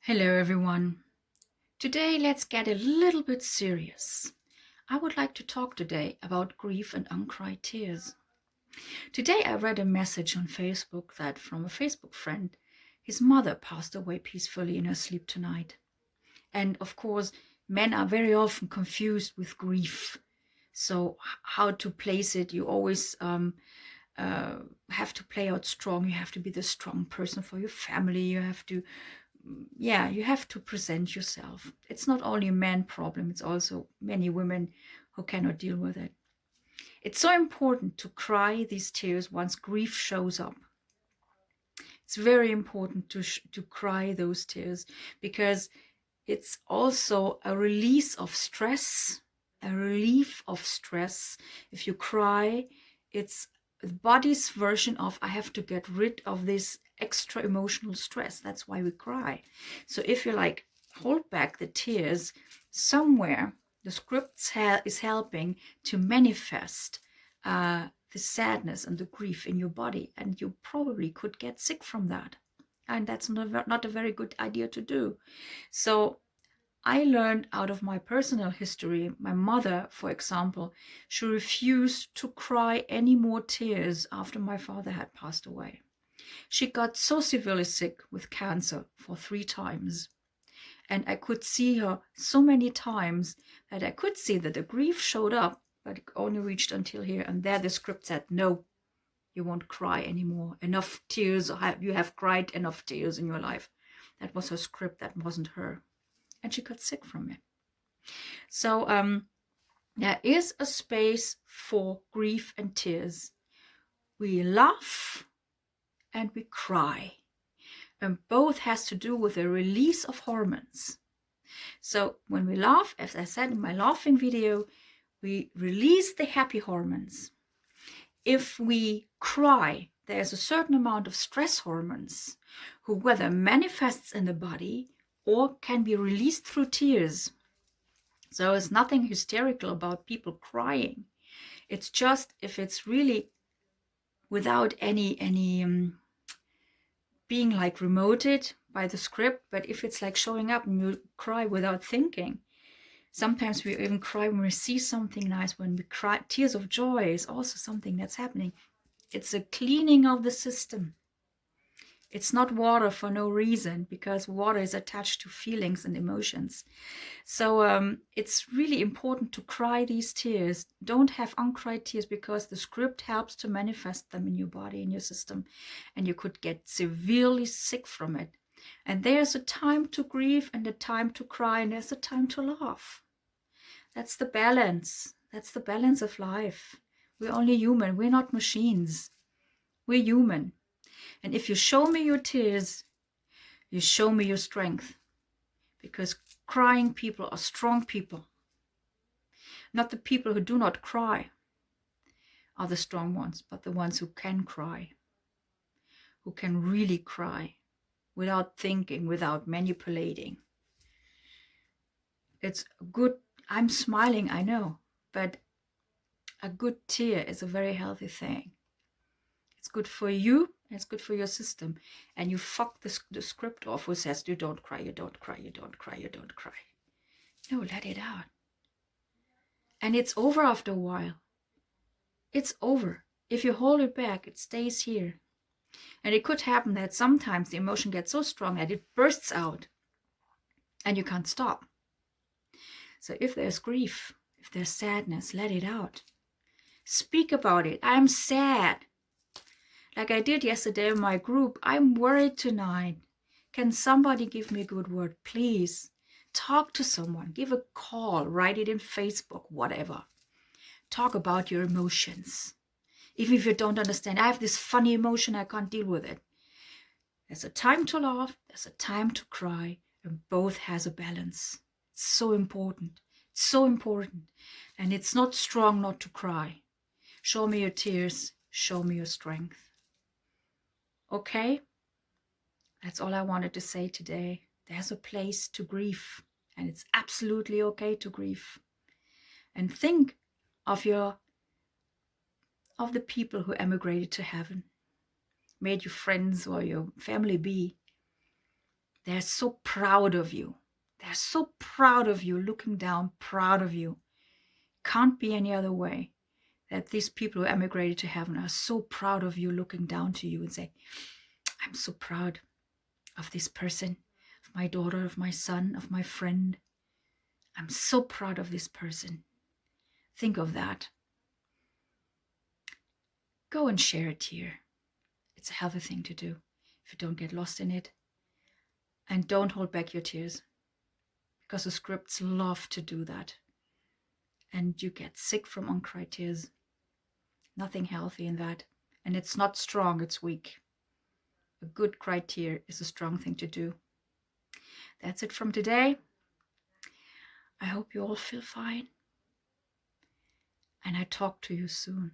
Hello everyone. Today let's get a little bit serious. I would like to talk today about grief and uncried tears. Today I read a message on Facebook that from a Facebook friend, his mother passed away peacefully in her sleep tonight. And of course, men are very often confused with grief. So how to place it, you always have to play out strong. You have to be the strong person for your family. You have to present yourself. It's not only a man problem, it's also many women who cannot deal with it. It's so important to cry these tears once grief shows up. It's very important to cry those tears because it's also a release of stress, a relief of stress. If you cry, it's the body's version of I have to get rid of this extra emotional stress. That's why we cry. So if you hold back the tears, somewhere the script is helping to manifest the sadness and the grief in your body, and you probably could get sick from that, and that's not a very good idea to do. So I learned out of my personal history. My mother, for example, she refused to cry any more tears after my father had passed away. She got so severely sick with cancer for 3 times. And I could see her so many times that I could see that the grief showed up, but it only reached until here. And there the script said, no, you won't cry anymore. Enough tears, you have cried enough tears in your life. That was her script, that wasn't her. And she got sick from it. So there is a space for grief and tears. We laugh and we cry. And both has to do with the release of hormones. So when we laugh, as I said in my laughing video, we release the happy hormones. If we cry, there's a certain amount of stress hormones who whether manifests in the body or can be released through tears. So it's nothing hysterical about people crying. It's just if it's really without any being remoted by the script, but if it's showing up and you cry without thinking. Sometimes we even cry when we see something nice, when we cry. Tears of joy is also something that's happening. It's a cleaning of the system. It's not water for no reason, because water is attached to feelings and emotions. So it's really important to cry these tears. Don't have uncried tears, because the script helps to manifest them in your body, in your system, and you could get severely sick from it. And there's a time to grieve and a time to cry, and there's a time to laugh. That's the balance. That's the balance of life. We're only human. We're not machines. We're human. And if you show me your tears, you show me your strength. Because crying people are strong people. Not the people who do not cry are the strong ones, but the ones who can cry. Who can really cry without thinking, without manipulating. It's good. I'm smiling, I know, but a good tear is a very healthy thing. It's good for you, and it's good for your system. And you fuck the script off who says, you don't cry, you don't cry, you don't cry, you don't cry. No, let it out. And it's over after a while. It's over. If you hold it back, it stays here. And it could happen that sometimes the emotion gets so strong that it bursts out and you can't stop. So if there's grief, if there's sadness, let it out. Speak about it. I'm sad. Like I did yesterday in my group, I'm worried tonight. Can somebody give me a good word, please? Talk to someone, give a call, write it in Facebook, whatever. Talk about your emotions. Even if you don't understand, I have this funny emotion, I can't deal with it. There's a time to laugh, there's a time to cry, and both has a balance. It's so important. It's so important. And it's not strong not to cry. Show me your tears, show me your strength. Okay? That's all I wanted to say today. There's a place to grieve, and it's absolutely okay to grieve. And think of the people who emigrated to heaven, made you friends or your family be. They're so proud of you. They're so proud of you, looking down, proud of you. Can't be any other way. That these people who emigrated to heaven are so proud of you, looking down to you and say, I'm so proud of this person, of my daughter, of my son, of my friend. I'm so proud of this person. Think of that. Go and share a tear. It's a healthy thing to do if you don't get lost in it. And don't hold back your tears, because the scripts love to do that. And you get sick from uncried tears. Nothing healthy in that. And it's not strong, it's weak. A good cried tear is a strong thing to do. That's it from today. I hope you all feel fine. And I talk to you soon.